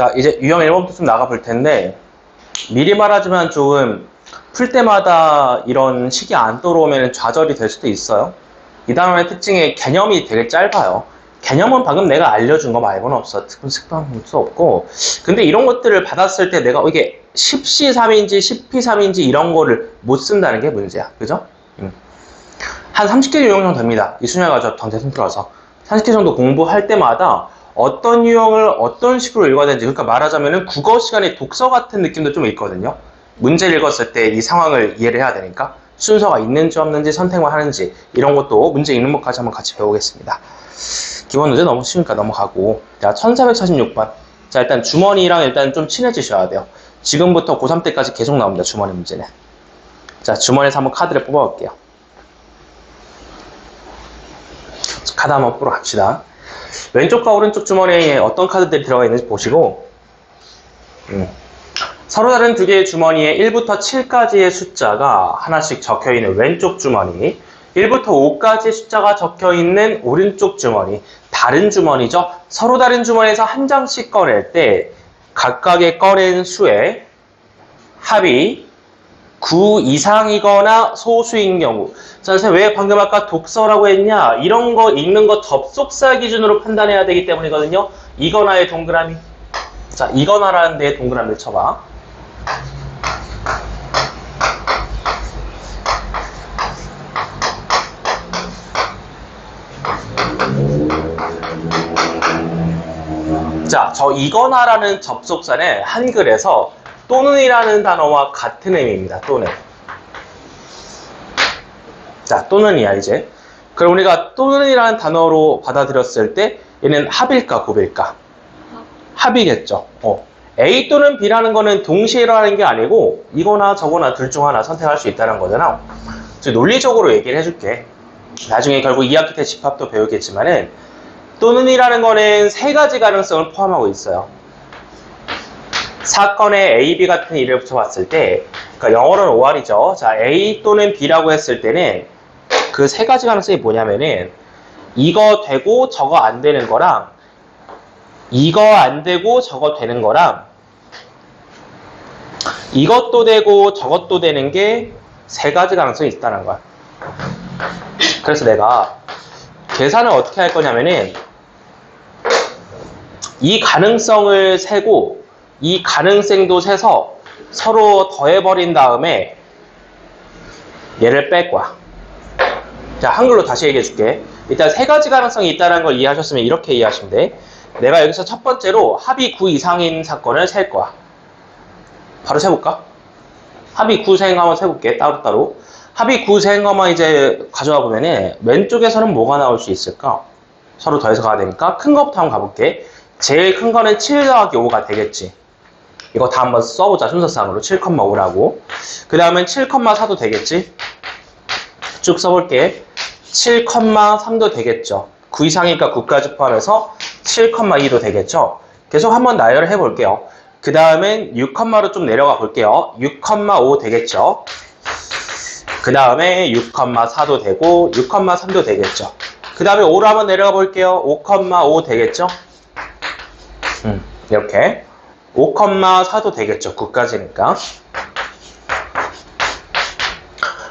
자, 이제 유형 1번부터 좀 나가볼 텐데, 미리 말하지만 조금 풀 때마다 이런 식이 안 떠오르면 좌절이 될 수도 있어요. 이 단원의 특징이 개념이 되게 짧아요. 개념은 방금 내가 알려준 거 말고는 없어. 특별한 수 없고. 근데 이런 것들을 받았을 때 내가 이게 10C3인지 10P3인지 이런 거를 못 쓴다는 게 문제야. 그죠? 한 30개 유형 정도 됩니다. 이 순위가 저 대충 들어서 30개 정도 공부할 때마다 어떤 유형을 어떤 식으로 읽어야 되는지, 그러니까 말하자면은 국어 시간에 독서 같은 느낌도 좀 있거든요. 문제를 읽었을 때 이 상황을 이해를 해야 되니까 순서가 있는지 없는지 선택만 하는지 이런 것도 문제 읽는 것까지 한번 같이 배우겠습니다. 기본 문제 너무 쉬우니까 넘어가고. 자, 1446번. 자, 일단 주머니랑 일단 좀 친해지셔야 돼요. 지금부터 고3 때까지 계속 나옵니다. 주머니 문제는. 자, 주머니에서 한번 카드를 뽑아볼게요. 카드 한번 보러 갑시다. 왼쪽과 오른쪽 주머니에 어떤 카드들이 들어가 있는지 보시고, 서로 다른 두 개의 주머니에 1부터 7까지의 숫자가 하나씩 적혀 있는 왼쪽 주머니, 1부터 5까지의 숫자가 적혀 있는 오른쪽 주머니, 다른 주머니죠. 서로 다른 주머니에서 한 장씩 꺼낼 때 각각의 꺼낸 수의 합이 9 이상이거나 소수인 경우. 자, 선생님 왜 방금 아까 독서라고 했냐? 이런 거 읽는 거 접속사 기준으로 판단해야 되기 때문이거든요. 이거나의 동그라미. 자, 이거나라는 데에 동그라미를 쳐봐. 자, 저 이거나라는 접속사는 한글에서 또는이라는 단어와 같은 의미입니다. 또는. 자, 또는이야 이제. 그럼 우리가 또는이라는 단어로 받아들였을 때 얘는 합일까 곱일까? 합이겠죠. A 또는 B라는 거는 동시에 일어나는 게 아니고 이거나 저거나 둘 중 하나 선택할 수 있다는 거잖아. 논리적으로 얘기를 해줄게. 나중에 결국 2학기 때 집합도 배우겠지만은 또는이라는 거는 세 가지 가능성을 포함하고 있어요. 사건에 A, B 같은 일을 붙여봤을 때, 그러니까 영어로는 OR이죠. 자, A 또는 B라고 했을 때는 그 세 가지 가능성이 뭐냐면은 이거 되고 저거 안 되는 거랑 이거 안 되고 저거 되는 거랑 이것도 되고 저것도 되는 게 세 가지 가능성이 있다는 거야. 그래서 내가 계산을 어떻게 할 거냐면은 이 가능성을 세고 이 가능성도 세서 서로 더해버린 다음에 얘를 뺄 거야. 자, 한글로 다시 얘기해 줄게. 일단 세 가지 가능성이 있다는 걸 이해하셨으면 이렇게 이해하시면 돼. 내가 여기서 첫 번째로 합이 9 이상인 사건을 셀 거야. 바로 세볼까? 합이 9 세인 거 한번 세볼게. 따로따로. 합이 9 세인 거만 이제 가져와 보면은 왼쪽에서는 뭐가 나올 수 있을까? 서로 더해서 가야 되니까 큰 거부터 한번 가볼게. 제일 큰 거는 7 더하기 5가 되겠지. 이거 다 한번 써보자. 순서상으로 7,5라고. 그 다음엔 7,4도 되겠지. 쭉 써볼게. 7,3도 되겠죠. 9 이상이니까 9까지 포함해서 7,2도 되겠죠. 계속 한번 나열을 해볼게요. 그 다음엔 6,로 좀 내려가 볼게요. 6,5 되겠죠. 그 다음에 6,4도 되고 6,3도 되겠죠. 그 다음에 5로 한번 내려가 볼게요. 5,5 되겠죠. 이렇게 5,4도 되겠죠. 9까지니까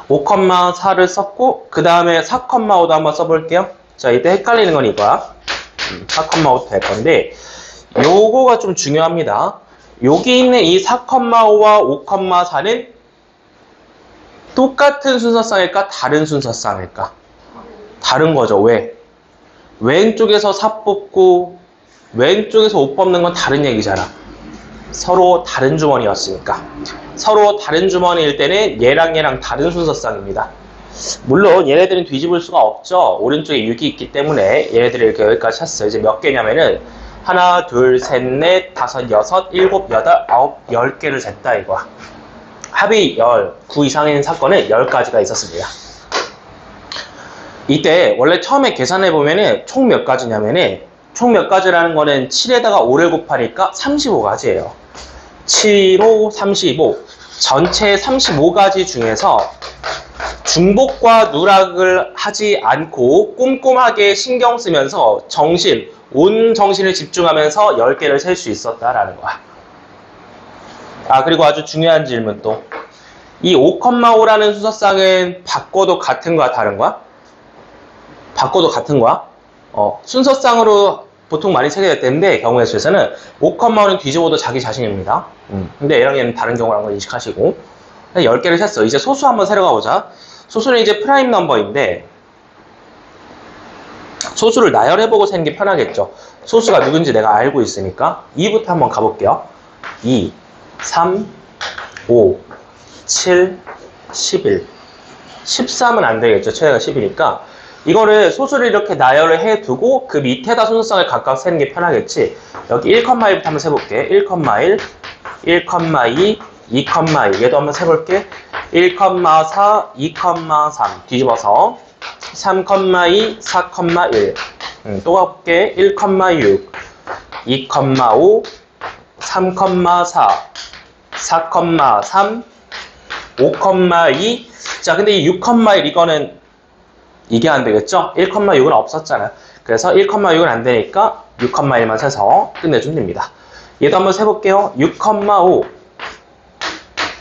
5,4를 썼고 그 다음에 4,5도 한번 써볼게요. 자, 이때 헷갈리는 건 이거야. 4,5도 될 건데 요거가 좀 중요합니다. 여기 있는 이 4,5와 5,4는 똑같은 순서쌍일까? 다른 순서쌍일까? 다른 거죠. 왜? 왼쪽에서 4 뽑고 왼쪽에서 5 뽑는 건 다른 얘기잖아. 서로 다른 주머니였으니까. 서로 다른 주머니일 때는 얘랑 얘랑 다른 순서쌍입니다. 물론 얘네들은 뒤집을 수가 없죠. 오른쪽에 6이 있기 때문에 얘네들을 이렇게 여기까지 쳤어요. 이제 몇 개냐면은 하나, 둘, 셋, 넷, 다섯, 여섯, 일곱, 여덟, 아홉, 10개를 쟀다 이거야. 합이 9 이상인 사건은 10가지가 있었습니다. 이때 원래 처음에 계산해보면은 총 몇 가지냐면은 총 몇 가지라는 거는 7에다가 5를 곱하니까 35가지예요. 7, 5, 35. 전체 35가지 중에서 중복과 누락을 하지 않고 꼼꼼하게 신경 쓰면서 정신, 온 정신을 집중하면서 10개를 셀 수 있었다라는 거야. 그리고 아주 중요한 질문 또. 이 5,5라는 순서쌍은 바꿔도 같은 거야, 다른 거야? 바꿔도 같은 거야? 순서쌍으로 보통 많이 체계됐는데 경우의 수에서는 5,5는 뒤집어도 자기 자신입니다. 근데 얘랑 얘는 다른 경우라는 걸 인식하시고 10개를 셌어. 이제 소수 한번 세러 가보자. 소수는 이제 프라임 넘버인데 소수를 나열해보고 세는 게 편하겠죠. 소수가 누군지 내가 알고 있으니까 2부터 한번 가볼게요. 2, 3, 5, 7, 11. 13은 안 되겠죠. 최대가 10이니까. 이거를 소수를 이렇게 나열을 해두고 그 밑에다 순서쌍을 각각 세는 게 편하겠지. 여기 1,1부터 한번 세볼게. 1,1, 1,2, 2,2. 얘도 한번 세볼게. 1,4, 2,3. 뒤집어서 3,2, 4,1. 또 가볼게. 1,6, 2,5, 3,4, 4,3, 5,2. 자, 근데 이 6,1 이거는 이게 안 되겠죠? 1,6은 없었잖아요. 그래서 1,6은 안 되니까 6,1만 세서 끝내주면 됩니다. 얘도 한번 세볼게요. 6,5,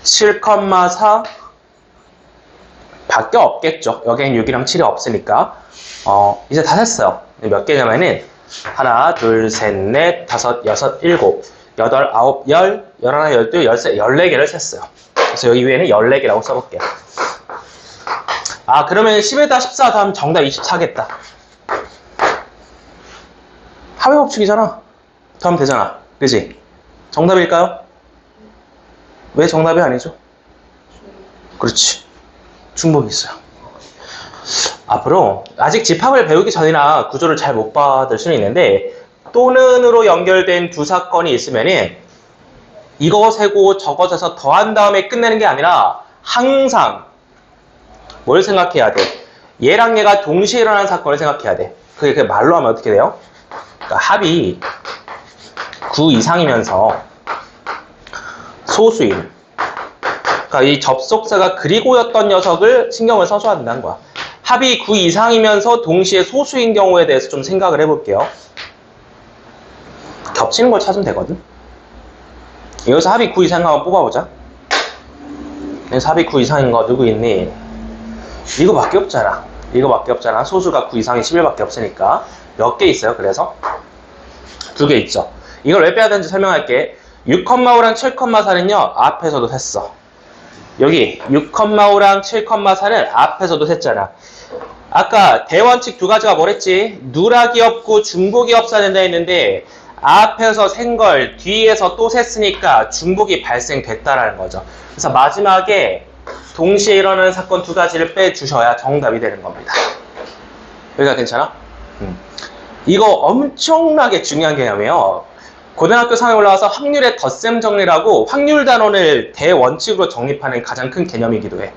7,4 밖에 없겠죠. 여기엔 6이랑 7이 없으니까. 이제 다 셌어요. 몇 개냐면은 하나, 둘, 셋, 넷, 다섯, 여섯, 일곱, 여덟, 아홉, 열, 열하나, 열둘, 열세, 14개를 셌어요. 그래서 여기 위에는 14개라고 써볼게요. 그러면 10에다 14 다음 정답 24겠다. 하회 법칙이잖아. 더 하면 되잖아. 그지? 정답일까요? 왜 정답이 아니죠? 그렇지. 중복이 있어요. 앞으로 아직 집합을 배우기 전이라 구조를 잘 못 받을 수는 있는데 또는으로 연결된 두 사건이 있으면은 이거 세고 저거 세서 더한 다음에 끝내는 게 아니라 항상 뭘 생각해야 돼? 얘랑 얘가 동시에 일어나는 사건을 생각해야 돼. 그게 말로 하면 어떻게 돼요? 그러니까 합이 9 이상이면서 소수인. 그러니까 이 접속사가 그리고였던 녀석을 신경을 써줘야 된다는 거야. 합이 9 이상이면서 동시에 소수인 경우에 대해서 좀 생각을 해볼게요. 겹치는 걸 찾으면 되거든. 여기서 합이 9 이상인 거 한번 뽑아보자. 여기서 합이 9 이상인 거 누구 있니? 이거밖에 없잖아. 이거밖에 없잖아. 소수가 9 이상이 11밖에 없으니까. 몇 개 있어요, 그래서? 2개 있죠. 이걸 왜 빼야 되는지 설명할게. 6,5랑 7,4는요, 앞에서도 셌어. 여기 6,5랑 7,4는 앞에서도 셌잖아. 아까 대원칙 두 가지가 뭐랬지? 누락이 없고 중복이 없어야 된다 했는데 앞에서 센 걸 뒤에서 또 셌으니까 중복이 발생됐다라는 거죠. 그래서 마지막에 동시에 일어나는 사건 두 가지를 빼주셔야 정답이 되는 겁니다. 여기가 괜찮아? 이거 엄청나게 중요한 개념이에요. 고등학교 3에 올라와서 확률의 덧셈 정리라고 확률 단원을 대원칙으로 정립하는 가장 큰 개념이기도 해.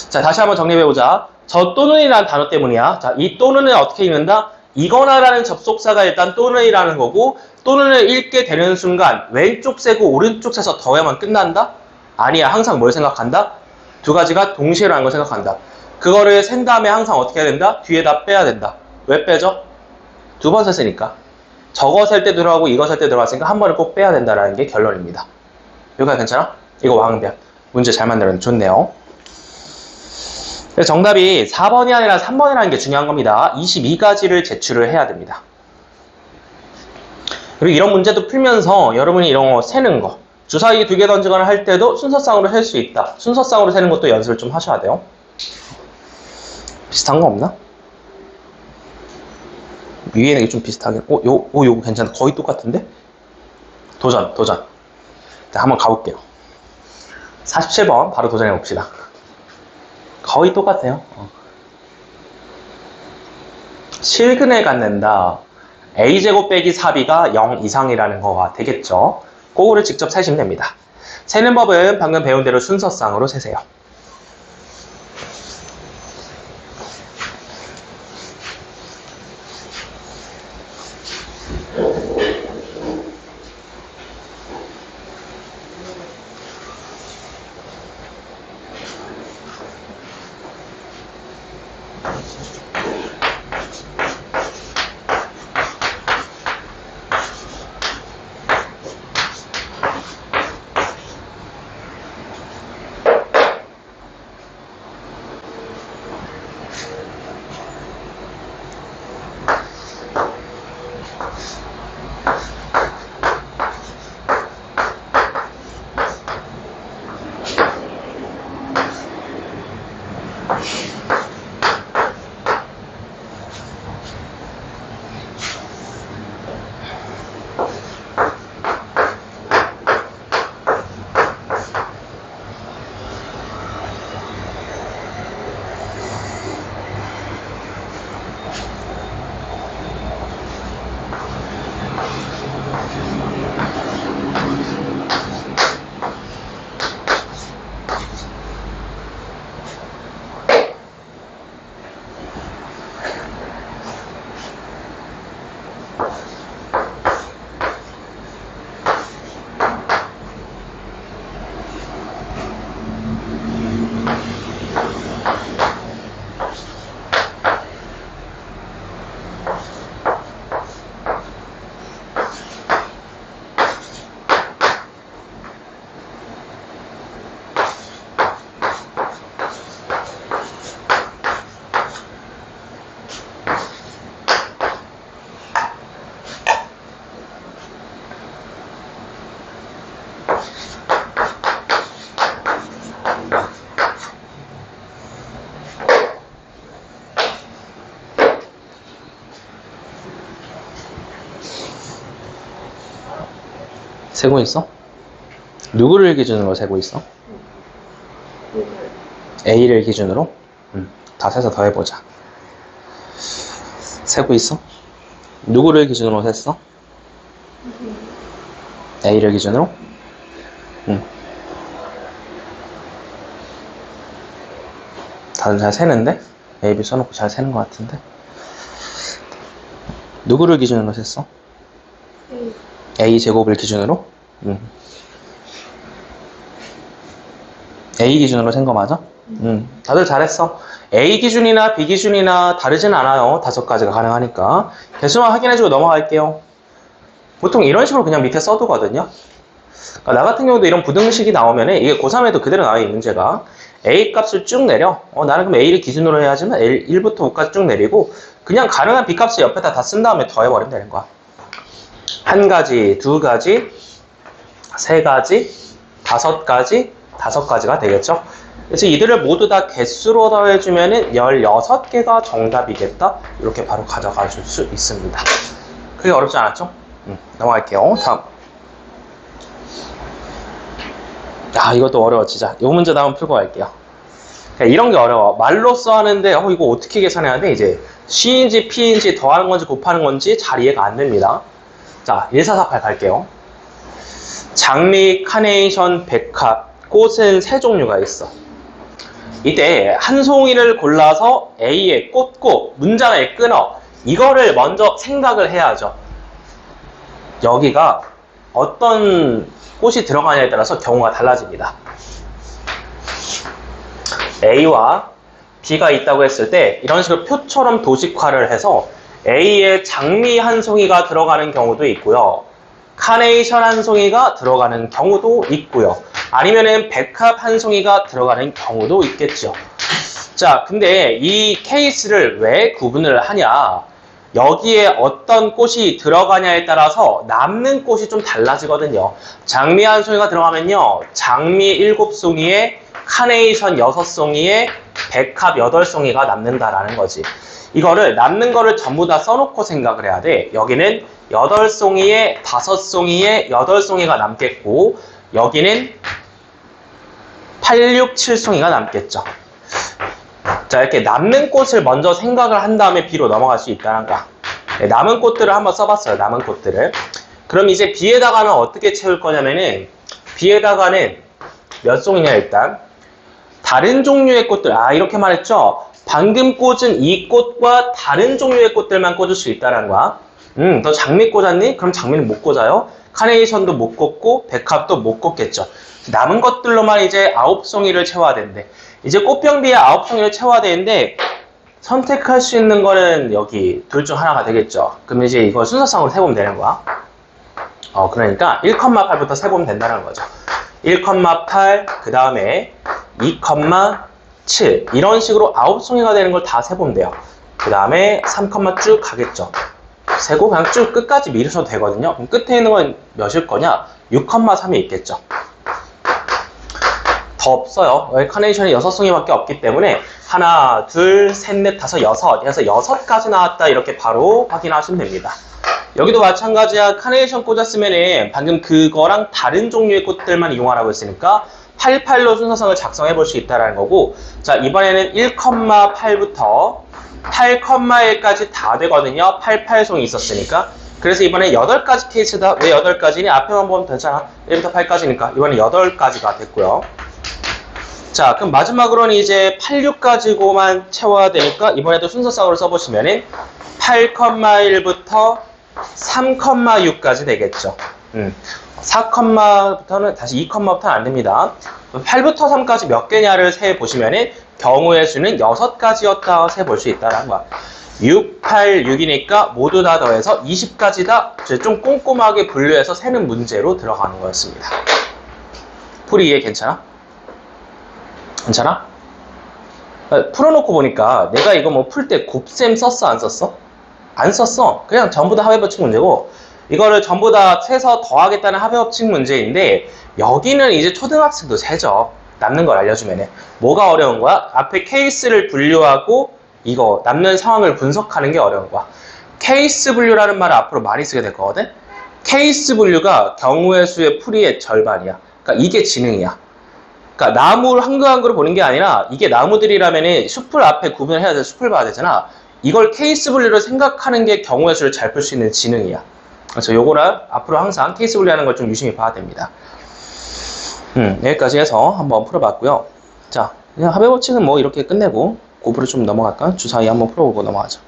자, 다시 한번 정립해보자. 저 또는이라는 단어 때문이야. 자, 이 또는을 어떻게 읽는다? 이거나라는 접속사가 일단 또는이라는 거고 또는을 읽게 되는 순간 왼쪽 세고 오른쪽 세서 더하면 끝난다? 아니야. 항상 뭘 생각한다? 두 가지가 동시에라는 걸 생각한다. 그거를 센 다음에 항상 어떻게 해야 된다? 뒤에다 빼야 된다. 왜 빼죠? 두 번 셌으니까. 저거 셀 때 들어가고 이거 셀 때 들어갔으니까 한 번을 꼭 빼야 된다는 게 결론입니다. 여기가 괜찮아? 이거 왕변. 문제 잘 만들었는데 좋네요. 정답이 4번이 아니라 3번이라는 게 중요한 겁니다. 22가지를 제출을 해야 됩니다. 그리고 이런 문제도 풀면서 여러분이 이런 거 세는 거 주사위 2개 던지거나 할 때도 순서쌍으로 셀 수 있다. 순서쌍으로 세는 것도 연습을 좀 하셔야 돼요. 비슷한 거 없나? 위에는 좀 비슷하게. 요거 괜찮다. 거의 똑같은데? 도전. 자, 한번 가볼게요. 47번 바로 도전해 봅시다. 거의 똑같아요. 실근을 갖는다. a제곱 빼기 4b가 0 이상이라는 거가 되겠죠. 그거를 직접 세시면 됩니다. 세는 법은 방금 배운 대로 순서쌍으로 세세요. 세고 있어? 누구를 기준으로 세고 있어? A를 기준으로? 다 세서 더해보자. 세고 있어? 누구를 기준으로 셌어? A를 기준으로? 다들 잘 세는데? A, B 써놓고 잘 세는 것 같은데? 누구를 기준으로 셌어? A 제곱을 기준으로? A 기준으로 센 거 맞아? 다들 잘했어. A 기준이나 B 기준이나 다르진 않아요. 5가지가 가능하니까. 개수만 확인해주고 넘어갈게요. 보통 이런 식으로 그냥 밑에 써두거든요. 그러니까 나 같은 경우도 이런 부등식이 나오면 이게 고3에도 그대로 나와 이 문제가. A 값을 쭉 내려. 나는 그럼 A를 기준으로 해야지만 1부터 5까지 쭉 내리고 그냥 가능한 B 값을 옆에다 다 쓴 다음에 더해버리면 되는 거야. 1가지, 2가지, 3가지, 5가지, 5가지가 되겠죠. 그래서 이들을 모두 다 개수로 더해주면 16개가 정답이겠다. 이렇게 바로 가져가 줄 수 있습니다. 그게 어렵지 않았죠? 넘어갈게요. 다음. 이것도 어려워 진짜. 이 문제도 한번 풀고 갈게요. 이런 게 어려워. 말로써 하는데 이거 어떻게 계산해야 돼? 이제 C인지 P인지 더하는 건지 곱하는 건지 잘 이해가 안 됩니다. 자, 1448 갈게요. 장미, 카네이션, 백합, 꽃은 3종류가 있어. 이때 한 송이를 골라서 A에 꽂고 문장을 끊어. 이거를 먼저 생각을 해야죠. 여기가 어떤 꽃이 들어가냐에 따라서 경우가 달라집니다. A와 B가 있다고 했을 때 이런 식으로 표처럼 도식화를 해서 A에 장미 한 송이가 들어가는 경우도 있고요. 카네이션 한 송이가 들어가는 경우도 있고요. 아니면은 백합 한 송이가 들어가는 경우도 있겠죠. 자, 근데 이 케이스를 왜 구분을 하냐? 여기에 어떤 꽃이 들어가냐에 따라서 남는 꽃이 좀 달라지거든요. 장미 한 송이가 들어가면요. 장미 7송이에 카네이션 6송이에 백합 8송이가 남는다라는 거지. 이거를 남는 거를 전부 다 써놓고 생각을 해야 돼. 여기는 8송이에 5송이에 8송이가 남겠고 여기는 8, 6, 7송이가 남겠죠. 자, 이렇게 남는 꽃을 먼저 생각을 한 다음에 B로 넘어갈 수 있다는 거야. 네, 남은 꽃들을 한번 써봤어요. 남은 꽃들을. 그럼 이제 B에다가는 어떻게 채울 거냐면은 B에다가는 몇 송이냐 일단 다른 종류의 꽃들. 이렇게 말했죠. 방금 꽂은 이 꽃과 다른 종류의 꽃들만 꽂을 수 있다는 거야. 너 장미 꽂았니? 그럼 장미는 못 꽂아요. 카네이션도 못 꽂고 백합도 못 꽂겠죠. 남은 것들로만 이제 9송이를 채워야 되는데 이제 꽃병비에 9송이를 채워야 되는데 선택할 수 있는 거는 여기 둘 중 하나가 되겠죠. 그럼 이제 이걸 순서상으로 세보면 되는 거야. 그러니까 1,8부터 세보면 된다는 거죠. 1,8 그 다음에 2,7 이런 식으로 9송이가 되는 걸 다 세보면 돼요. 그 다음에 3, 쭉 가겠죠. 세고 그냥 쭉 끝까지 미루셔도 되거든요. 그럼 끝에 있는 건 몇일 거냐? 6,3이 있겠죠. 더 없어요. 여기 카네이션이 6송이밖에 없기 때문에 하나, 둘, 셋, 넷, 다섯, 여섯 해서 6가지 나왔다 이렇게 바로 확인하시면 됩니다. 여기도 마찬가지야. 카네이션 꽂았으면은 방금 그거랑 다른 종류의 꽃들만 이용하라고 했으니까 88로 순서상을 작성해 볼 수 있다는 거고, 자 이번에는 1,8부터 8,1까지 다 되거든요. 88송이 있었으니까. 그래서 이번에 8가지 케이스다. 왜 8가지니? 앞에만 보면 되잖아. 1부터 8까지니까 이번에 8가지가 됐고요. 자, 그럼 마지막으로는 이제 86가지고만 채워야 되니까 이번에도 순서상으로 써보시면은 8,1부터 3,6까지 되겠죠. 4,부터는 다시 2,부터는 안 됩니다. 8부터 3까지 몇 개냐를 세 보시면은 경우의 수는 6가지였다 세 볼 수 있다는 거야. 6, 8, 6이니까 모두 다 더해서 20가지다. 좀 꼼꼼하게 분류해서 세는 문제로 들어가는 거였습니다. 풀이 이해 괜찮아? 괜찮아? 풀어놓고 보니까 내가 이거 뭐 풀 때 곱셈 썼어 안 썼어? 안 썼어. 그냥 전부 다 합의법칙 문제고, 이거를 전부 다 세서 더하겠다는 합의법칙 문제인데 여기는 이제 초등학생도 세죠. 남는 걸 알려주면은. 뭐가 어려운 거야? 앞에 케이스를 분류하고 이거 남는 상황을 분석하는 게 어려운 거야. 케이스 분류라는 말을 앞으로 많이 쓰게 될 거거든. 케이스 분류가 경우의 수의 풀이의 절반이야. 그러니까 이게 지능이야. 그러니까 나무를 한 그 한 그루 보는 게 아니라 이게 나무들이라면은 숲을 앞에 구분을 해야 돼. 숲을 봐야 되잖아. 이걸 케이스 분류를 생각하는 게 경우의 수를 잘 풀 수 있는 지능이야. 그래서 요거를 앞으로 항상 케이스 분류하는 걸 좀 유심히 봐야 됩니다. 여기까지 해서 한번 풀어봤고요. 자, 그냥 합의법칙은 뭐 이렇게 끝내고 고프로 좀 넘어갈까? 주사위 한번 풀어보고 넘어가자.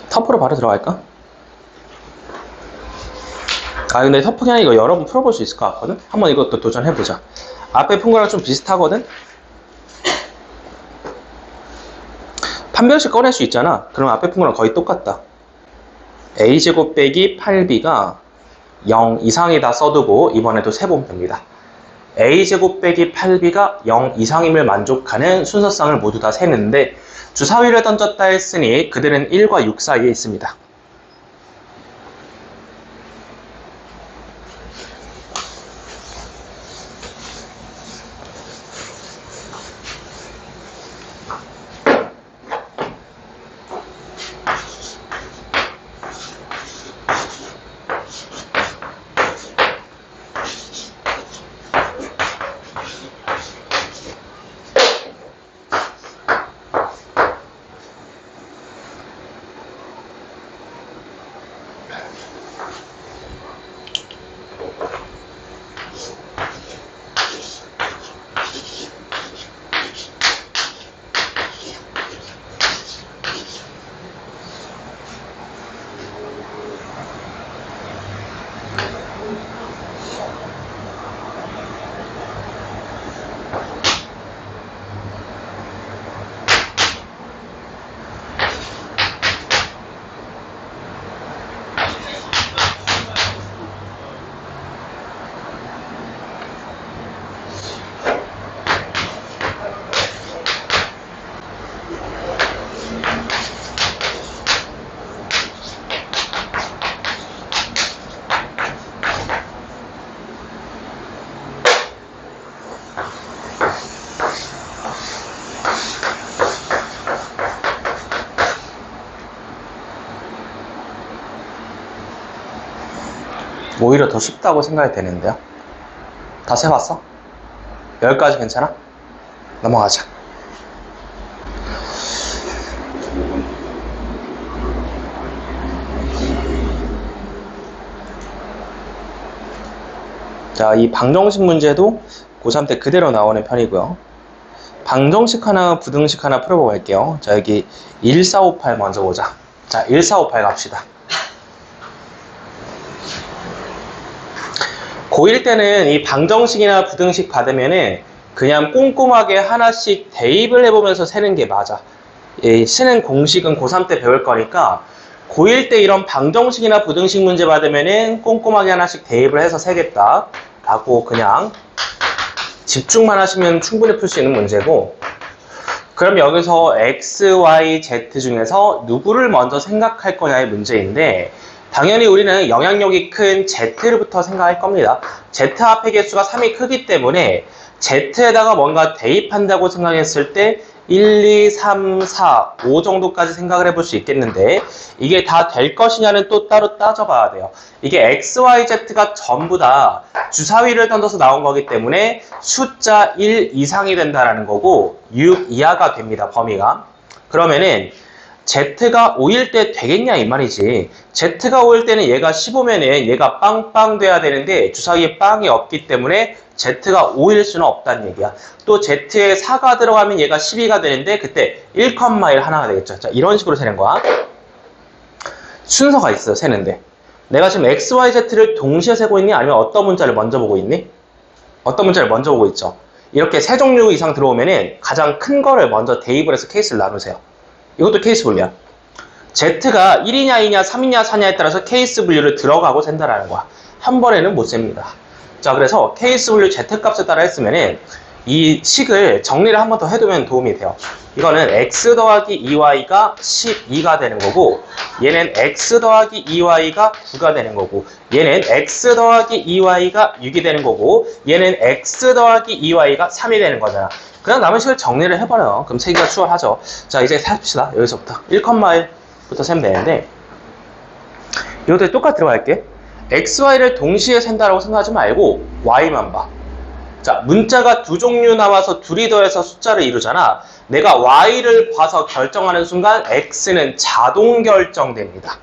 터프로 바로 들어갈까? 근데 터프 그냥 이거 여러분 풀어볼 수 있을 것 같거든? 한번 이것도 도전해보자. 앞에 푼 거랑 좀 비슷하거든? 판별식 꺼낼 수 있잖아. 그럼 앞에 푼 거랑 거의 똑같다. a제곱 빼기 8b가 0 이상이다 써두고 이번에도 세보면 됩니다. a제곱 빼기 8b가 0 이상임을 만족하는 순서상을 모두 다 세는데 주사위를 던졌다 했으니 그들은 1과 6 사이에 있습니다. 오히려 더 쉽다고 생각이 되는데요. 다 세봤어? 10가지 괜찮아? 넘어가자. 자, 이 방정식 문제도 고3 때 그대로 나오는 편이고요. 방정식 하나, 부등식 하나 풀어보고 갈게요. 자, 여기 1458 먼저 보자. 자, 1458 갑시다. 고1 때는 이 방정식이나 부등식 받으면은 그냥 꼼꼼하게 하나씩 대입을 해보면서 세는 게 맞아. 쓰는 공식은 고3 때 배울 거니까 고1 때 이런 방정식이나 부등식 문제 받으면은 꼼꼼하게 하나씩 대입을 해서 세겠다 라고 그냥 집중만 하시면 충분히 풀 수 있는 문제고, 그럼 여기서 x, y, z 중에서 누구를 먼저 생각할 거냐의 문제인데 당연히 우리는 영향력이 큰 Z부터 생각할 겁니다. Z 합의 개수가 3이 크기 때문에 Z에다가 뭔가 대입한다고 생각했을 때 1, 2, 3, 4, 5 정도까지 생각을 해볼 수 있겠는데 이게 다 될 것이냐는 또 따로 따져봐야 돼요. 이게 X, Y, Z가 전부 다 주사위를 던져서 나온 거기 때문에 숫자 1 이상이 된다는 거고 6 이하가 됩니다. 범위가. 그러면은 Z가 5일 때 되겠냐 이 말이지. Z가 5일 때는 얘가 15면은 얘가 빵빵 돼야 되는데 주사위에 빵이 없기 때문에 Z가 5일 수는 없다는 얘기야. 또 Z에 4가 들어가면 얘가 12가 되는데 그때 1,1 하나가 되겠죠. 자, 이런 식으로 세는 거야. 순서가 있어요. 세는데. 내가 지금 X, Y, Z를 동시에 세고 있니? 아니면 어떤 문자를 먼저 보고 있니? 어떤 문자를 먼저 보고 있죠. 이렇게 세 종류 이상 들어오면은 가장 큰 거를 먼저 대입을 해서 케이스를 나누세요. 이것도 케이스 분류야. Z가 1이냐 2냐 3이냐 4냐에 따라서 케이스 분류를 들어가고 센다라는 거야. 한 번에는 못 셉니다. 자, 그래서 케이스 분류 Z값에 따라 했으면은 이 식을 정리를 한 번 더 해두면 도움이 돼요. 이거는 X 더하기 2Y가 12가 되는 거고 얘는 X 더하기 2Y가 9가 되는 거고 얘는 X 더하기 2Y가 6이 되는 거고 얘는 X 더하기 2Y가 3이 되는 거잖아. 그냥 남은 식을 정리를 해버려요. 그럼 세기가 추월하죠. 자, 이제 삽시다. 여기서부터 1,1부터 세면 되는데 이것도 똑같이 들어갈게. X, Y를 동시에 센다라고 생각하지 말고 Y만 봐. 자, 문자가 두 종류 나와서 둘이 더해서 숫자를 이루잖아. 내가 Y를 봐서 결정하는 순간 X는 자동 결정됩니다.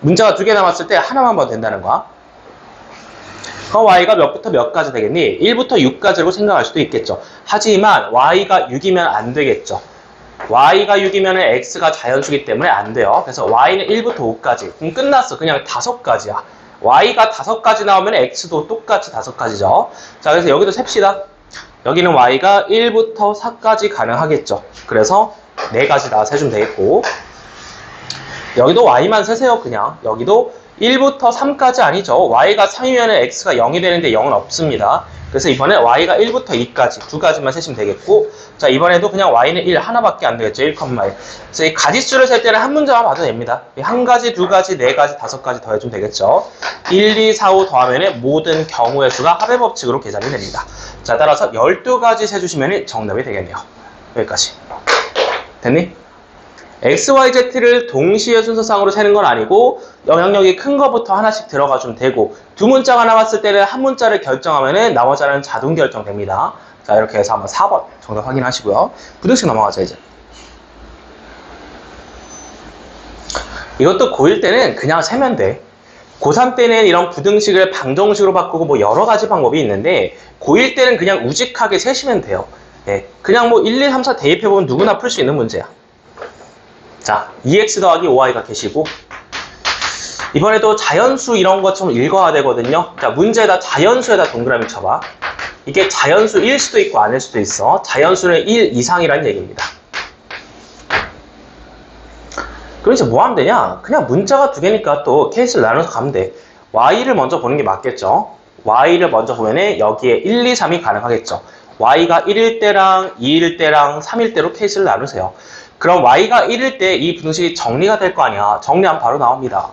문자가 두 개 남았을 때 하나만 봐도 된다는 거야. 그럼 Y가 몇부터 몇까지 되겠니? 1부터 6까지라고 생각할 수도 있겠죠. 하지만 Y가 6이면 안 되겠죠. Y가 6이면 X가 자연수기 때문에 안 돼요. 그래서 Y는 1부터 5까지. 그럼 끝났어. 그냥 5가지야. Y가 5가지 나오면 X도 똑같이 5가지죠. 자, 그래서 여기도 셉시다. 여기는 Y가 1부터 4까지 가능하겠죠. 그래서 4가지 다 세주면 되겠고 여기도 Y만 세세요. 그냥 여기도 1부터 3까지 아니죠. Y가 3이면 X가 0이 되는데 0은 없습니다. 그래서 이번에 Y가 1부터 2까지 2가지만 세시면 되겠고 자, 이번에도 그냥 Y는 1 하나밖에 안 되겠죠. 1,1. 그래서 이 가지수를 셀 때는 한 문자만 봐도 됩니다. 한 가지, 두 가지, 네 가지, 5가지 더해주면 되겠죠. 1, 2, 4, 5 더하면 모든 경우의 수가 합의 법칙으로 계산이 됩니다. 자, 따라서 12가지 세주시면 정답이 되겠네요. 여기까지. 됐니? X, Y, Z를 동시에 순서상으로 세는 건 아니고 영향력이 큰 거부터 하나씩 들어가 주면 되고 두 문자가 나왔을 때는 한 문자를 결정하면 나머지 하나는 자동 결정됩니다. 자, 이렇게 해서 한번 4번 정답 확인하시고요. 부등식 넘어가죠, 이제. 이것도 고1 때는 그냥 세면 돼. 고3 때는 이런 부등식을 방정식으로 바꾸고 뭐 여러 가지 방법이 있는데 고1 때는 그냥 우직하게 세시면 돼요. 네, 그냥 뭐 1, 2, 3, 4 대입해보면 누구나 풀 수 있는 문제야. 자, 2x 더하기 5y가 계시고 이번에도 자연수 이런 것 좀 읽어야 되거든요. 자, 문제에다 자연수에다 동그라미 쳐봐. 이게 자연수일 수도 있고 아닐 수도 있어. 자연수는 1 이상이라는 얘기입니다. 그럼 이제 뭐 하면 되냐? 그냥 문자가 두 개니까 또 케이스를 나눠서 가면 돼. y를 먼저 보는 게 맞겠죠. y를 먼저 보면은 여기에 1, 2, 3이 가능하겠죠. y가 1일 때랑 2일 때랑 3일 때로 케이스를 나누세요. 그럼 y가 1일 때 이 부등식이 정리가 될 거 아니야. 정리하면 바로 나옵니다.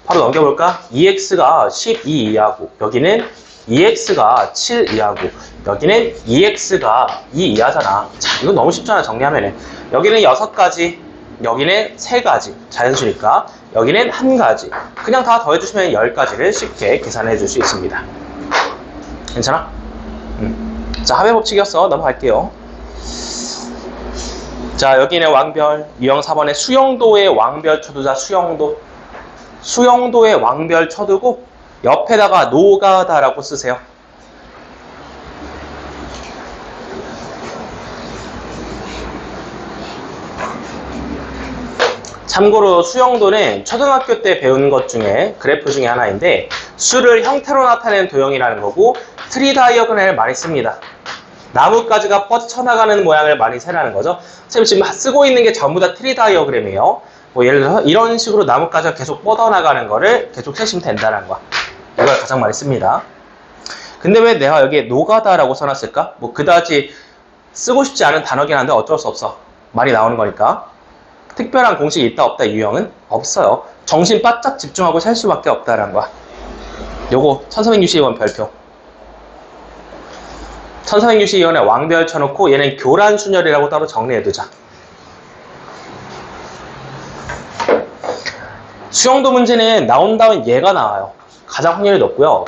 바로 넘겨볼까? 2x가 12 이하고 여기는 2x가 7 이하고 여기는 2x가 2 이하잖아. 자, 이거 너무 쉽잖아. 정리하면은 여기는 6가지 여기는 3가지 자연수니까 여기는 1가지 그냥 다 더해주시면 10가지를 쉽게 계산해 줄 수 있습니다. 괜찮아? 자, 합의 법칙이었어. 넘어갈게요. 자, 여기는 왕별, 유형 4번에 수용도의 왕별 쳐두자. 수용도의 왕별 쳐두고 옆에다가 노가다라고 쓰세요. 참고로 수용도는 초등학교 때 배운 것 중에 그래프 중에 하나인데 수를 형태로 나타내는 도형이라는 거고 트리 다이어그램을 많이 씁니다. 나뭇가지가 뻗쳐나가는 모양을 많이 세라는 거죠. 선생님 지금 쓰고 있는 게 전부 다 트리 다이어그램이에요. 뭐 예를 들어서 이런 식으로 나뭇가지가 계속 뻗어나가는 거를 계속 세시면 된다는 거야. 이걸 가장 많이 씁니다. 근데 왜 내가 여기에 노가다라고 써놨을까? 뭐 그다지 쓰고 싶지 않은 단어긴 한데 어쩔 수 없어. 많이 나오는 거니까. 특별한 공식이 있다 없다 이 유형은 없어요. 정신 바짝 집중하고 셀 수밖에 없다라는 거야. 요거 1462번 별표. 1462원에 왕별 쳐놓고 얘는 교란순열이라고 따로 정리해두자. 수용도 문제는 나온다면 얘가 나와요. 가장 확률이 높고요.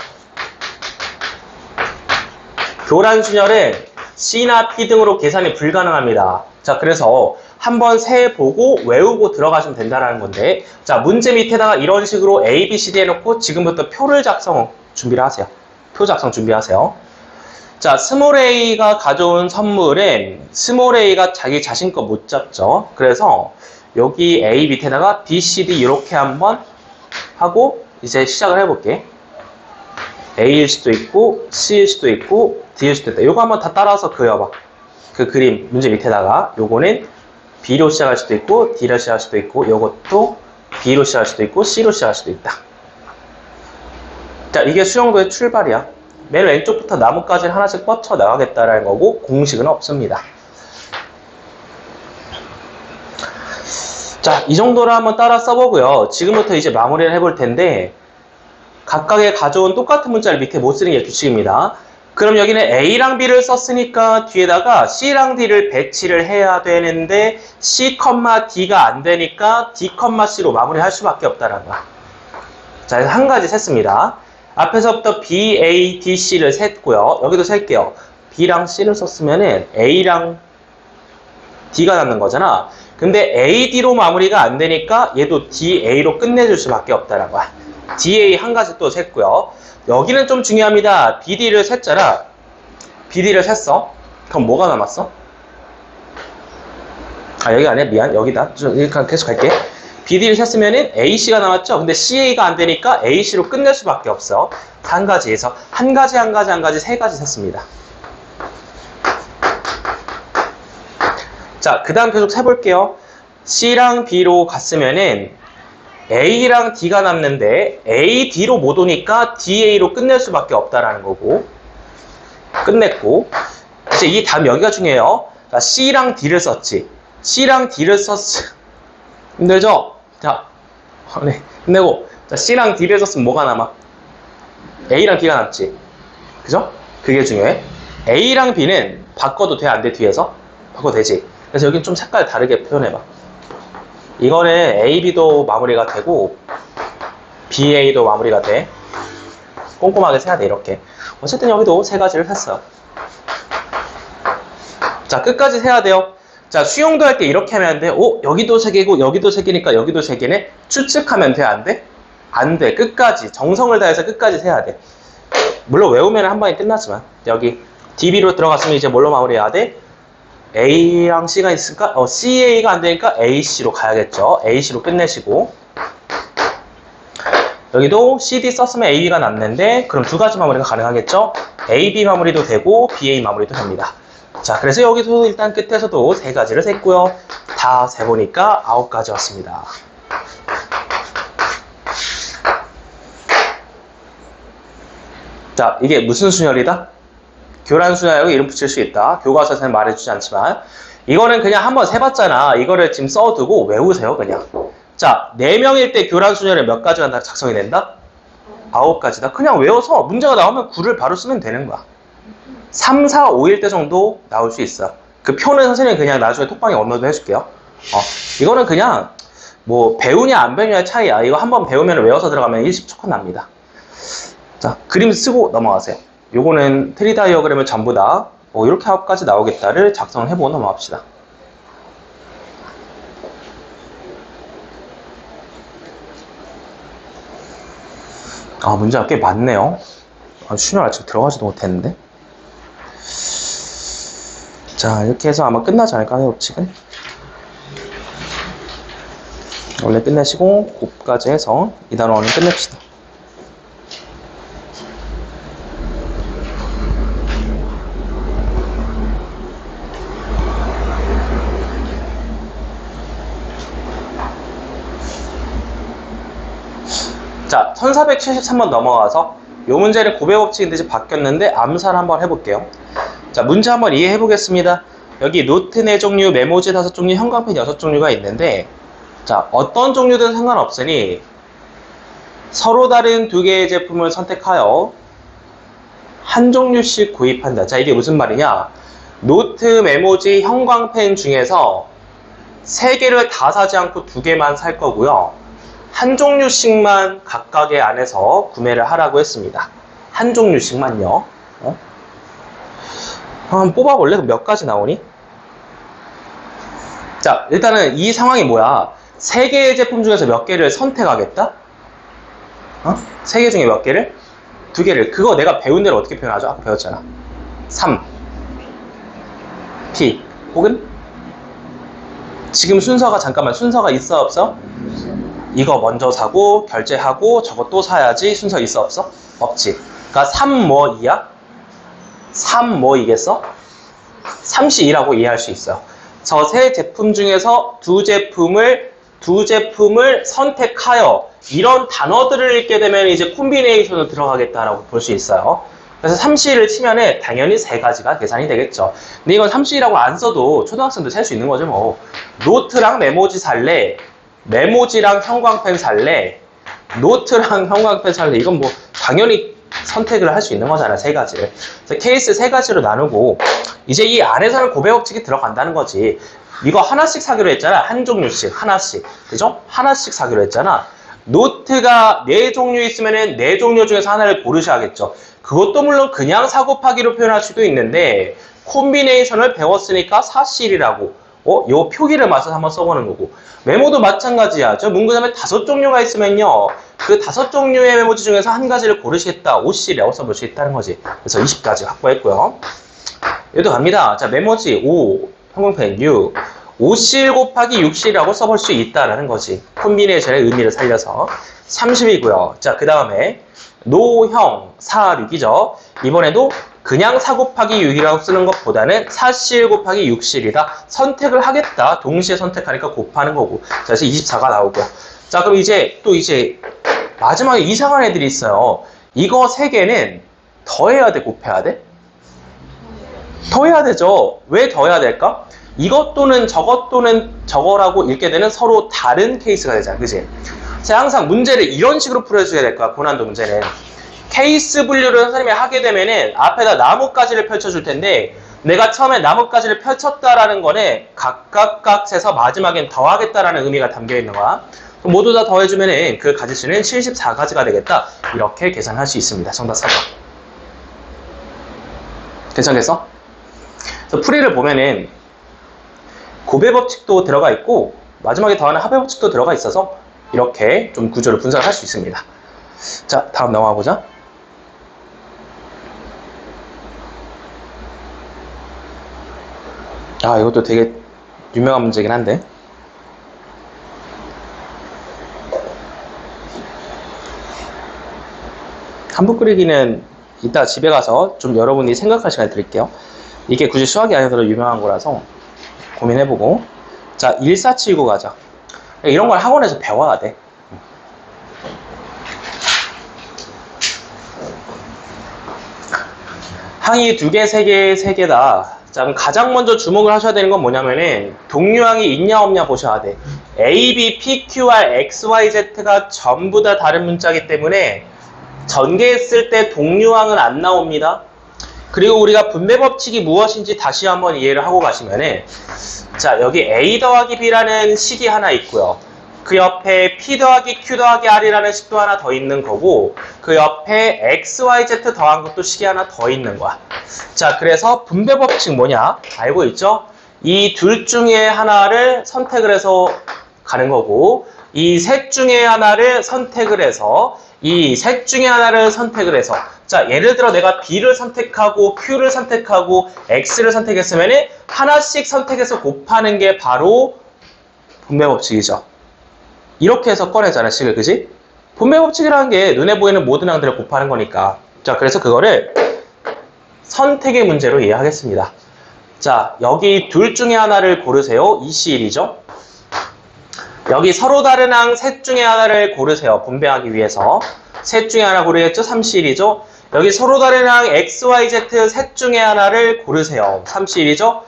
교란순열은 C나 P 등으로 계산이 불가능합니다. 자, 그래서 한번 세보고 외우고 들어가시면 된다는 건데, 자, 문제 밑에다가 이런 식으로 A, B, C, D 해놓고 지금부터 표를 준비를 하세요. 표 작성 준비하세요. 자, 스몰 a가 가져온 선물은 스몰 a가 자기 자신 거 못 잡죠. 그래서 여기 A 밑에다가 B, C, D 이렇게 한번 하고 이제 시작을 해볼게. A일 수도 있고 C일 수도 있고 D일 수도 있다. 요거 한번 다 따라서 그려봐. 그 그림 문제 밑에다가 요거는 B로 시작할 수도 있고 D로 시작할 수도 있고 요것도 B로 시작할 수도 있고 C로 시작할 수도 있다. 자, 이게 수용도의 출발이야. 맨 왼쪽부터 나뭇가지를 하나씩 뻗쳐 나가겠다라는 거고 공식은 없습니다. 자, 이 정도로 한번 따라 써보고요. 지금부터 이제 마무리를 해볼 텐데 각각의 가져온 똑같은 문자를 밑에 못 쓰는 게 규칙입니다. 그럼 여기는 A랑 B를 썼으니까 뒤에다가 C랑 D를 배치를 해야 되는데 C, D가 안 되니까 D, C로 마무리할 수밖에 없다는 거야. 자, 그래서 한 가지 셌습니다. 앞에서부터 B, A, D, C를 셌고요. 여기도 셀게요. B랑 C를 썼으면은 A랑 D가 남는 거잖아. 근데 A, D로 마무리가 안 되니까 얘도 D, A로 끝내줄 수밖에 없다는 거야. D, A 한 가지 또 셌고요. 여기는 좀 중요합니다. B, D를 셌잖아. B, D를 셌어. 그럼 뭐가 남았어? 아, 여기 아니야? 미안. 여기다. 그냥 계속 갈게. B, D를 셌으면은 A, C가 남았죠? 근데 C, A가 안 되니까 A, C로 끝낼 수밖에 없어. 한 가지에서 한 가지 세 가지 셌습니다. 자, 그 다음 계속 세볼게요. C랑 B로 갔으면은 A랑 D가 남는데 A, D로 못 오니까 D, A로 끝낼 수밖에 없다라는 거고 끝냈고 이제 이 다음 여기가 중요해요. 그러니까 C랑 D를 썼지. C랑 D를 힘들죠? 자, 네, 힘내고. 자, C랑 D를 썼으면 뭐가 남아? A랑 D가 남지. 그죠? 그게 중요해. A랑 B는 바꿔도 돼, 안 돼, 뒤에서? 바꿔도 되지. 그래서 여기 좀 색깔 다르게 표현해봐. 이거는 A, B도 마무리가 되고, B, A도 마무리가 돼. 꼼꼼하게 세야 돼, 이렇게. 어쨌든 여기도 세 가지를 셌어요. 자, 끝까지 세야 돼요. 자, 수용도 할 때 이렇게 하면 안 돼. 오, 여기도 세 개고 여기도 세 개니까 여기도 세 개네. 추측하면 돼, 안 돼? 안 돼. 끝까지 정성을 다해서 끝까지 세야 돼. 물론 외우면 한 방에 끝나지만 여기 DB로 들어갔으면 이제 뭘로 마무리해야 돼? A랑 C가 있으니까 CA가 안 되니까 AC로 가야겠죠. AC로 끝내시고 여기도 CD 썼으면 AB가 남는데 그럼 두 가지 마무리가 가능하겠죠. AB 마무리도 되고 BA 마무리도 됩니다. 자, 그래서 여기서 일단 끝에서도 세 가지를 셌고요. 다 세보니까 9가지 왔습니다. 자, 이게 무슨 순열이다? 교란순열이라고 이름 붙일 수 있다. 교과서에서는 말해주지 않지만 이거는 그냥 한번 세봤잖아. 이거를 지금 써두고 외우세요, 그냥. 자, 4명일 때 교란순열에 몇 가지가 작성이 된다? 9가지다. 그냥 외워서 문제가 나오면 9를 바로 쓰면 되는 거야. 3, 4, 5일 때 정도 나올 수 있어. 그 표는 선생님이 그냥 나중에 톡방에 업로드 해줄게요. 이거는 그냥 뭐 배우냐 안 배우냐의 차이야. 이거 한번 배우면 외워서 들어가면 20초컷 납니다. 자, 그림 쓰고 넘어가세요. 요거는 트리 다이어그램을 전부 다 이렇게 9가지 나오겠다를 작성해보고 넘어갑시다. 문제가 꽤 많네요. 수능 아직 들어가지도 못했는데. 자, 이렇게 해서 아마 끝나지 않을까요, 법칙은? 원래 끝내시고 곱까지 해서 이 단원은 끝냅시다. 자, 1473번 넘어가서 이 문제는 고배 법칙인데 이제 바뀌었는데 암사를 한번 해볼게요. 자, 문제 한번 이해해 보겠습니다. 여기 노트 4종류, 메모지 5종류, 형광펜 6종류가 있는데 자, 어떤 종류든 상관없으니 서로 다른 두 개의 제품을 선택하여 한 종류씩 구입한다. 자, 이게 무슨 말이냐? 노트, 메모지, 형광펜 중에서 세 개를 다 사지 않고 두 개만 살 거고요. 한 종류씩만 각각의 안에서 구매를 하라고 했습니다. 한 종류씩만요. 한번 뽑아볼래? 몇 가지 나오니? 자, 일단은 이 상황이 뭐야? 세 개의 제품 중에서 몇 개를 선택하겠다? 세 개 중에 몇 개를? 두 개를. 그거 내가 배운 대로 어떻게 표현하죠? 아까 배웠잖아. 3, P, 혹은? 지금 순서가 잠깐만 순서가 있어 없어? 이거 먼저 사고 결제하고 저거 또 사야지 순서 있어 없어? 없지. 그러니까 3 뭐 2야? 3 뭐 이겠어? 3C2라고 이해할 수 있어요. 저 세 제품 중에서 두 제품을 선택하여 이런 단어들을 읽게 되면 이제 콤비네이션으로 들어가겠다라고 볼 수 있어요. 그래서 3C를 치면은 당연히 세 가지가 계산이 되겠죠. 근데 이건 3C라고 안 써도 초등학생도 셀 수 있는 거죠, 뭐. 노트랑 메모지 살래, 메모지랑 형광펜 살래, 노트랑 형광펜 살래. 이건 뭐 당연히 선택을 할 수 있는 거잖아, 세 가지를. 그래서 케이스 세 가지로 나누고 이제 이 안에서는 고배 법칙이 들어간다는 거지. 이거 하나씩 사기로 했잖아. 한 종류씩 하나씩, 그죠? 하나씩 사기로 했잖아. 노트가 4종류 있으면은 4종류 중에서 하나를 고르셔야겠죠. 그것도 물론 그냥 사고파기로 표현할 수도 있는데 콤비네이션을 배웠으니까 사실이라고 요 표기를 맞춰서 한번 써보는 거고, 메모도 마찬가지야. 저 문구점에 5종류가 있으면요, 그 5종류의 메모지 중에서 한 가지를 고르시겠다, 5C라고 써볼 수 있다는 거지. 그래서 20가지 확보했고요. 얘도 갑니다. 자, 메모지 5, 형광펜 6, 5C 곱하기 6C라고 써볼 수 있다라는 거지. 콤비네이션의 의미를 살려서 30이고요. 자, 그 다음에 노형 4, 6이죠. 이번에도 그냥 4 곱하기 6이라고 쓰는 것보다는 4C 곱하기 6C이다. 선택을 하겠다. 동시에 선택하니까 곱하는 거고. 자, 그래서 24가 나오고요. 자, 그럼 이제 마지막에 이상한 애들이 있어요. 이거 3개는 더해야 돼, 곱해야 돼? 더해야 되죠. 왜 더해야 될까? 이것 또는 저것 또는 저거라고 읽게 되는 서로 다른 케이스가 되잖아, 그지? 제가 항상 문제를 이런 식으로 풀어줘야 될 거야, 고난도 문제는. 케이스 분류를 선생님이 하게 되면은 앞에다 나뭇가지를 펼쳐줄 텐데, 내가 처음에 나뭇가지를 펼쳤다라는 거는 각각각에서 마지막엔 더하겠다라는 의미가 담겨 있는 거야. 모두 다 더해주면은 그 가지수는 74가지가 되겠다. 이렇게 계산할 수 있습니다. 정답 3번. 괜찮겠어? 그래서 풀이를 보면은 고배 법칙도 들어가 있고 마지막에 더하는 합의 법칙도 들어가 있어서 이렇게 좀 구조를 분석할 수 있습니다. 자, 다음 넘어가 보자. 아, 이것도 되게 유명한 문제긴 한데. 한부 끓이기는 이따 집에 가서 좀 여러분이 생각할 시간 드릴게요. 이게 굳이 수학이 아니더라도 유명한 거라서 고민해보고. 자, 1479 가자. 이런 걸 학원에서 배워야 돼. 항이 2개, 3개, 3개다. 자, 그럼 가장 먼저 주목을 하셔야 되는 건 뭐냐면은 동류항이 있냐 없냐 보셔야 돼. A, B, P, Q, R, X, Y, Z가 전부 다 다른 문자이기 때문에 전개했을 때 동류항은 안 나옵니다. 그리고 우리가 분배 법칙이 무엇인지 다시 한번 이해를 하고 가시면은, 자, 여기 A 더하기 B라는 식이 하나 있고요. 그 옆에 P 더하기 Q 더하기 R이라는 식도 하나 더 있는 거고, 그 옆에 X, Y, Z 더한 것도 식이 하나 더 있는 거야. 자, 그래서 분배 법칙 뭐냐? 알고 있죠? 이 둘 중에 하나를 선택을 해서 가는 거고, 이 셋 중에 하나를 선택을 해서, 이 셋 중에 하나를 선택을 해서, 자, 예를 들어 내가 B를 선택하고 Q를 선택하고 X를 선택했으면 하나씩 선택해서 곱하는 게 바로 분배 법칙이죠. 이렇게 해서 꺼내잖아, 식을, 그지? 분배 법칙이라는 게 눈에 보이는 모든 항들을 곱하는 거니까. 자, 그래서 그거를 선택의 문제로 이해하겠습니다. 자, 여기 둘 중에 하나를 고르세요. EC1이죠. 여기 서로 다른 항 셋 중에 하나를 고르세요. 분배하기 위해서. 셋 중에 하나 고르겠죠? 3C1이죠. 여기 서로 다른 항 X, Y, Z 셋 중에 하나를 고르세요. 3C1이죠.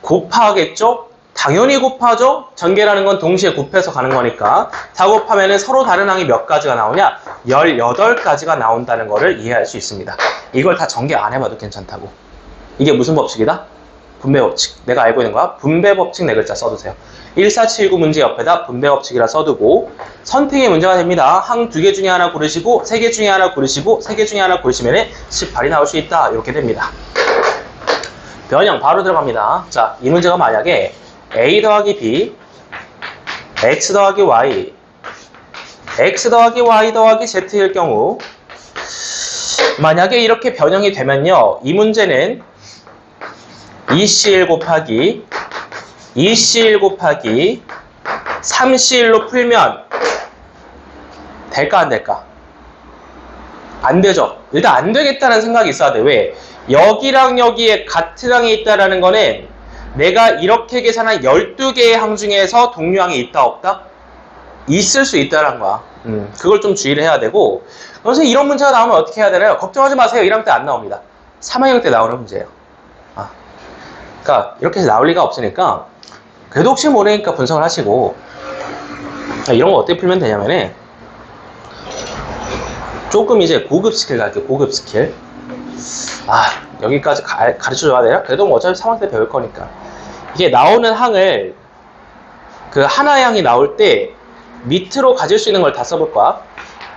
곱하겠죠? 당연히 곱하죠. 전개라는 건 동시에 곱해서 가는 거니까. 다 곱하면 서로 다른 항이 몇 가지가 나오냐? 18가지가 나온다는 거를 이해할 수 있습니다. 이걸 다 전개 안 해봐도 괜찮다고. 이게 무슨 법칙이다? 분배 법칙. 내가 알고 있는 거야. 분배 법칙 네 글자 써두세요. 1479 문제 옆에다 분배 법칙이라 써두고 선택의 문제가 됩니다. 항 2개 중에 하나 고르시고 3개 중에 하나 고르시고 3개 중에 하나 고르시면 18이 나올 수 있다. 이렇게 됩니다. 변형 바로 들어갑니다. 자, 이 문제가 만약에 a 더하기 b, x 더하기 y, x 더하기 y 더하기 z일 경우 만약에 이렇게 변형이 되면요. 이 문제는 2C1 곱하기 2C1 곱하기 3C1로 풀면 될까 안 될까? 안 되죠. 일단 안 되겠다는 생각이 있어야 돼. 왜? 여기랑 여기에 같은 항이 있다라는 거는 내가 이렇게 계산한 12개의 항 중에서 동류항이 있다 없다? 있을 수 있다라는 거야. 그걸 좀 주의를 해야 되고 그래서 이런 문제가 나오면 어떻게 해야 되나요? 걱정하지 마세요. 1학년 때 안 나옵니다. 3학년 때 나오는 문제예요. 그러니까 이렇게 해서 나올 리가 없으니까 그래도 혹시 모르니까 분석을 하시고 이런 거 어떻게 풀면 되냐면은 조금 이제 고급 스킬 갈게요. 고급 스킬. 여기까지 가르쳐줘야 돼요? 그래도 뭐 어차피 3학년 때 배울 거니까. 이게 나오는 항을 그 하나의 항이 나올 때 밑으로 가질 수 있는 걸 다 써볼 거야.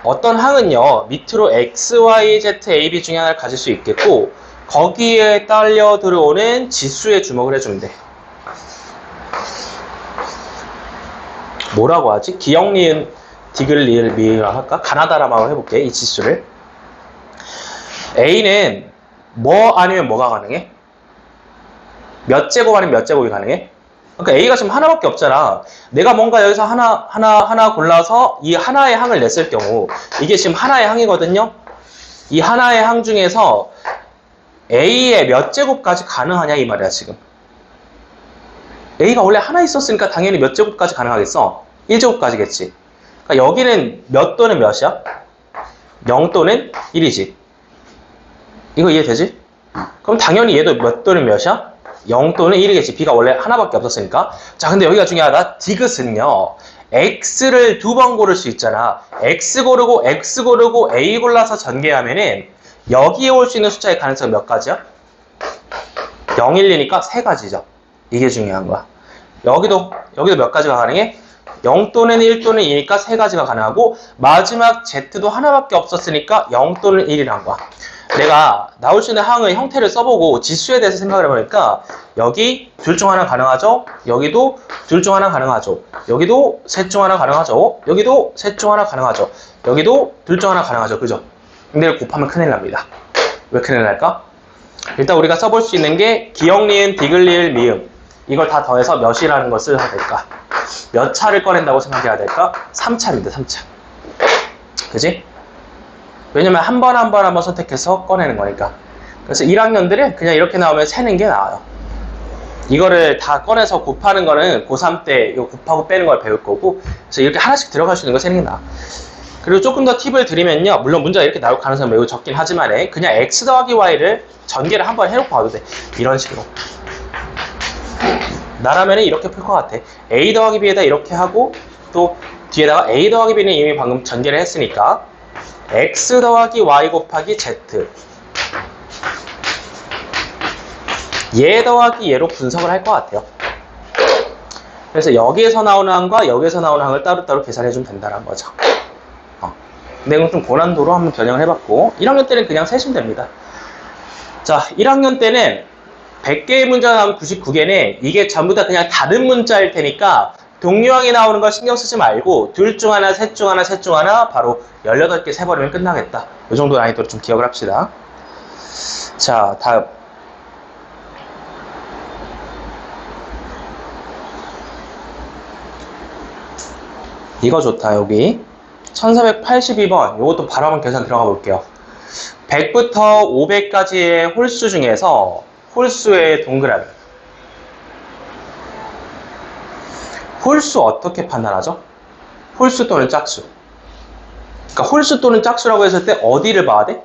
어떤 항은요 밑으로 x, y, z, a, b 중에 하나를 가질 수 있겠고 거기에 딸려 들어오는 지수에 주목을 해주면 돼. 뭐라고 하지? 기역, 니은, 디귿, 리을, 미을 할까? 가나다라마로 해볼게. 이 지수를. A는 뭐 아니면 뭐가 가능해? 몇 제곱 아니면 몇 제곱이 가능해? 그러니까 A가 지금 하나밖에 없잖아. 내가 뭔가 여기서 하나 골라서 이 하나의 항을 냈을 경우 이게 지금 하나의 항이거든요. 이 하나의 항 중에서 A의 몇 제곱까지 가능하냐 이 말이야 지금. A가 원래 하나 있었으니까 당연히 몇 제곱까지 가능하겠어? 1제곱까지겠지. 그러니까 여기는 몇 또는 몇이야? 0 또는 1이지. 이거 이해되지? 그럼 당연히 얘도 몇 또는 몇이야? 0 또는 1이겠지. B가 원래 하나밖에 없었으니까. 자, 근데 여기가 중요하다. 디귿은요. X를 2번 고를 수 있잖아. X 고르고 X 고르고 A 골라서 전개하면은 여기에 올 수 있는 숫자의 가능성이 몇 가지야? 0, 1, 2니까 3가지죠. 이게 중요한 거야. 여기도 몇 가지가 가능해? 0 또는 1 또는 2니까 3가지가 가능하고 마지막 Z도 하나밖에 없었으니까 0 또는 1이란 거야. 내가 나올 수 있는 항의 형태를 써보고 지수에 대해서 생각을 해보니까 여기 둘 중 하나 가능하죠? 여기도 둘 중 하나 가능하죠? 여기도 셋 중 하나 가능하죠? 여기도 셋 중 하나 가능하죠? 여기도 둘 중 하나 가능하죠? 그죠? 근데 이걸 곱하면 큰일 납니다. 왜 큰일 날까? 일단 우리가 써볼 수 있는 게 기역, 니은, 디귿, 리을, 미음 이걸 다 더해서 몇이라는 것을 해야 될까? 몇 차를 꺼낸다고 생각해야 될까? 3차입니다. 3차. 그지? 왜냐면 한 번 선택해서 꺼내는 거니까. 그래서 1학년들은 그냥 이렇게 나오면 세는 게 나아요. 이거를 다 꺼내서 곱하는 거는 고3 때 이거 곱하고 빼는 걸 배울 거고 그래서 이렇게 하나씩 들어갈 수 있는 거 세는 게 나아. 그리고 조금 더 팁을 드리면요. 물론 문제가 이렇게 나올 가능성이 매우 적긴 하지만 그냥 x 더하기 y를 전개를 한번 해놓고 와도 돼. 이런 식으로. 나라면 이렇게 풀 것 같아. a 더하기 b에다 이렇게 하고 또 뒤에다가 a 더하기 b는 이미 방금 전개를 했으니까 x 더하기 y 곱하기 z 얘 더하기 얘로 분석을 할 것 같아요. 그래서 여기에서 나오는 항과 여기에서 나오는 항을 따로따로 계산해주면 된다는 거죠. 근데 이건 좀 고난도로 한번 변형을 해봤고 1학년 때는 그냥 세시면 됩니다. 자, 1학년 때는 100개의 문제가 나오면 99개는 이게 전부 다 그냥 다른 문자일 테니까 동류항이 나오는 거 신경 쓰지 말고 둘 중 하나, 셋 중 하나, 셋 중 하나 바로 18개 세버리면 끝나겠다. 이 정도 난이도로 좀 기억을 합시다. 자, 다음. 이거 좋다. 여기 1482번 이것도 바로 한번 계산 들어가 볼게요. 100부터 500까지의 홀수 중에서 홀수의 동그라미. 홀수 어떻게 판단하죠? 홀수 또는 짝수. 그러니까 홀수 또는 짝수라고 했을 때 어디를 봐야 돼?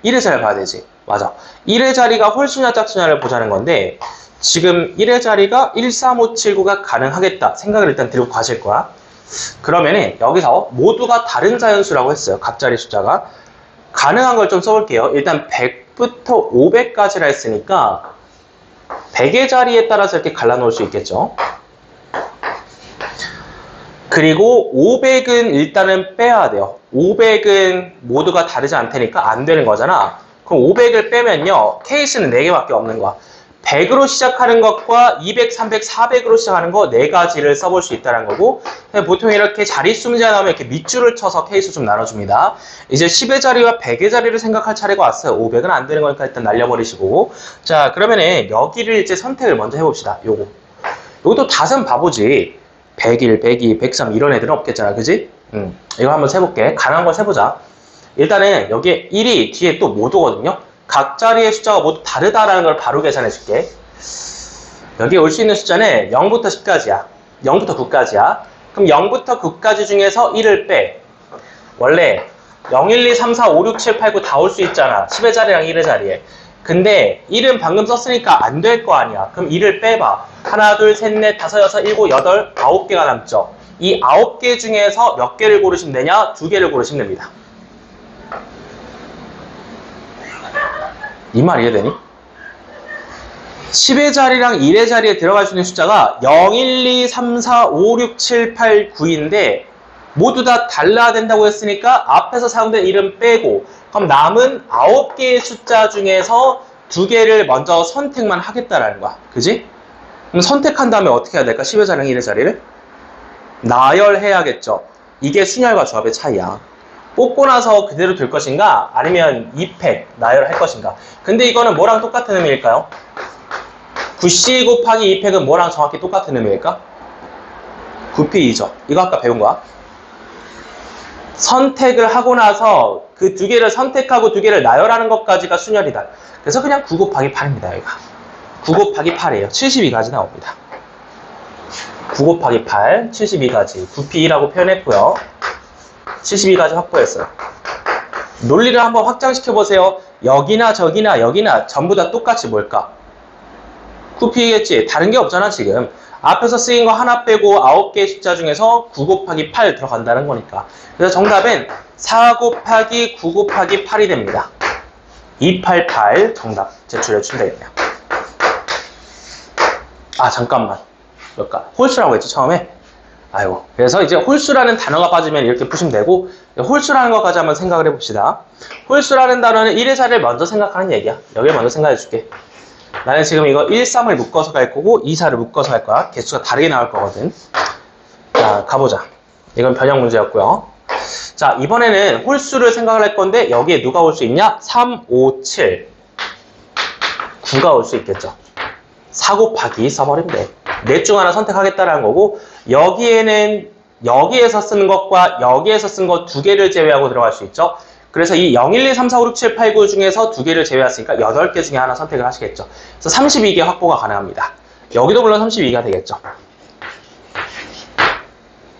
1의 자리를 봐야 되지. 맞아. 1의 자리가 홀수냐 짝수냐를 보자는 건데 지금 1의 자리가 13579가 가능하겠다 생각을 일단 들고 가실 거야. 그러면은 여기서 모두가 다른 자연수라고 했어요. 각 자리 숫자가. 가능한 걸 좀 써볼게요. 일단 100부터 500까지라 했으니까 100의 자리에 따라서 이렇게 갈라놓을 수 있겠죠. 그리고 500은 일단은 빼야 돼요. 500은 모두가 다르지 않다니까 안 되는 거잖아. 그럼 500을 빼면요. 케이스는 4개밖에 없는 거야. 100으로 시작하는 것과 200, 300, 400으로 시작하는 거 4가지를 써볼 수 있다는 거고, 보통 이렇게 자릿수 문제가 나오면 이렇게 밑줄을 쳐서 케이스 좀 나눠줍니다. 이제 10의 자리와 100의 자리를 생각할 차례가 왔어요. 500은 안 되는 거니까 일단 날려버리시고. 자, 그러면은 여기를 이제 선택을 먼저 해봅시다. 요것도 닷은 바보지. 101, 102, 103 이런 애들은 없겠잖아. 그지? 이거 한번 세볼게. 가능한 걸 세보자. 일단은 여기에 1이 뒤에 또 못 오거든요. 각 자리의 숫자가 모두 다르다라는 걸 바로 계산해 줄게. 여기 올 수 있는 숫자는 0부터 10까지야. 0부터 9까지야. 그럼 0부터 9까지 중에서 1을 빼. 원래 0, 1, 2, 3, 4, 5, 6, 7, 8, 9 다 올 수 있잖아. 10의 자리랑 1의 자리에. 근데 1은 방금 썼으니까 안 될 거 아니야. 그럼 1을 빼봐. 하나, 둘, 셋, 넷, 다섯, 여섯, 일곱, 여덟, 9개가 남죠. 이 9개 중에서 몇 개를 고르시면 되냐? 2개를 고르시면 됩니다. 이 말 이해되니? 10의 자리랑 1의 자리에 들어갈 수 있는 숫자가 0, 1, 2, 3, 4, 5, 6, 7, 8, 9인데 모두 다 달라야 된다고 했으니까 앞에서 사용된 1은 빼고, 그럼 남은 9개의 숫자 중에서 2개를 먼저 선택만 하겠다라는 거야. 그지? 그럼 선택한 다음에 어떻게 해야 될까? 10의 자리랑 1의 자리를? 나열해야겠죠. 이게 순열과 조합의 차이야. 뽑고 나서 그대로 둘 것인가? 아니면 2팩 나열할 것인가? 근데 이거는 뭐랑 똑같은 의미일까요? 9C 곱하기 2팩은 뭐랑 정확히 똑같은 의미일까? 9P2죠. 이거 아까 배운 거야. 선택을 하고 나서 그 2개를 선택하고 2개를 나열하는 것까지가 순열이다. 그래서 그냥 9 곱하기 8입니다. 여기가 9 곱하기 8이에요. 72가지 나옵니다. 9 곱하기 8, 72가지 9P2라고 표현했고요. 72가지 확보했어요. 논리를 한번 확장시켜보세요. 여기나 저기나 여기나 전부 다 똑같이 뭘까? 9P겠지. 다른 게 없잖아 지금. 앞에서 쓰인 거 하나 빼고 9개의 숫자 중에서 9 곱하기 8 들어간다는 거니까. 그래서 정답은 4 곱하기 9 곱하기 8이 됩니다. 288 정답 제출해주시면 되겠네요. 아 잠깐만. 몇가? 홀수라고 했죠 처음에? 아이고. 그래서 이제 홀수라는 단어가 빠지면 이렇게 푸시면 되고, 홀수라는 것까지 한번 생각을 해봅시다. 홀수라는 단어는 1의 자리를 먼저 생각하는 얘기야. 여기를 먼저 생각해 줄게. 나는 지금 이거 1, 3을 묶어서 갈 거고 2, 4를 묶어서 갈 거야. 개수가 다르게 나올 거거든. 자, 가보자. 이건 변형 문제였고요. 자, 이번에는 홀수를 생각을 할 건데 여기에 누가 올 수 있냐? 3, 5, 7 9가 올 수 있겠죠. 4 곱하기 써버리면 돼. 넷 중 하나 선택하겠다라는 거고, 여기에는 여기에서 쓰는 것과 여기에서 쓴 것 2개를 제외하고 들어갈 수 있죠. 그래서 이 0, 1, 2, 3, 4, 5, 6, 7, 8, 9 중에서 2개를 제외했으니까 8개 중에 하나 선택을 하시겠죠. 그래서 32개 확보가 가능합니다. 여기도 물론 32가 되겠죠.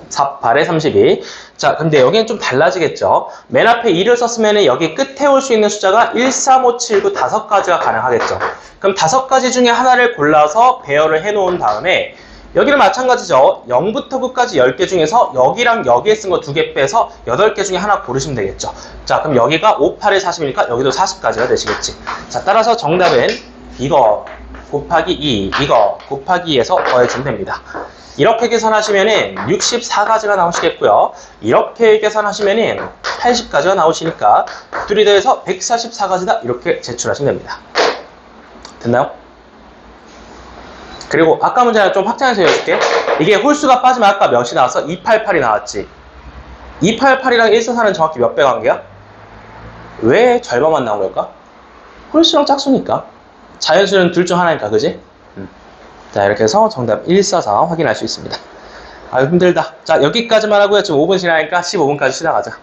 48에 32. 자, 근데 여기는 좀 달라지겠죠. 맨 앞에 2를 썼으면 여기 끝에 올 수 있는 숫자가 1, 3, 5, 7, 9 5가지가 가능하겠죠. 그럼 5가지 중에 하나를 골라서 배열을 해놓은 다음에 여기는 마찬가지죠. 0부터 9까지 10개 중에서 여기랑 여기에 쓴 거 2개 빼서 8개 중에 하나 고르시면 되겠죠. 자, 그럼 여기가 5, 8에 40이니까 여기도 40까지가 되시겠지. 자, 따라서 정답은 이거 곱하기 2, 이거 곱하기 2에서 더해주면 됩니다. 이렇게 계산하시면은 64가지가 나오시겠고요. 이렇게 계산하시면은 80가지가 나오시니까 둘이 더해서 144가지다. 이렇게 제출하시면 됩니다. 됐나요? 그리고 아까 문제 좀 확장해서 해줄게. 이게 홀수가 빠지면 아까 몇이 나왔어? 288이 나왔지. 288이랑 144는 정확히 몇 배 관계야? 왜 절반만 나온 걸까? 홀수랑 짝수니까. 자연수는 둘 중 하나니까, 그지? 자, 이렇게 해서 정답 144 확인할 수 있습니다. 아유, 힘들다. 자, 여기까지만 하고요. 지금 5분 지나니까 15분까지 쉬다 가자.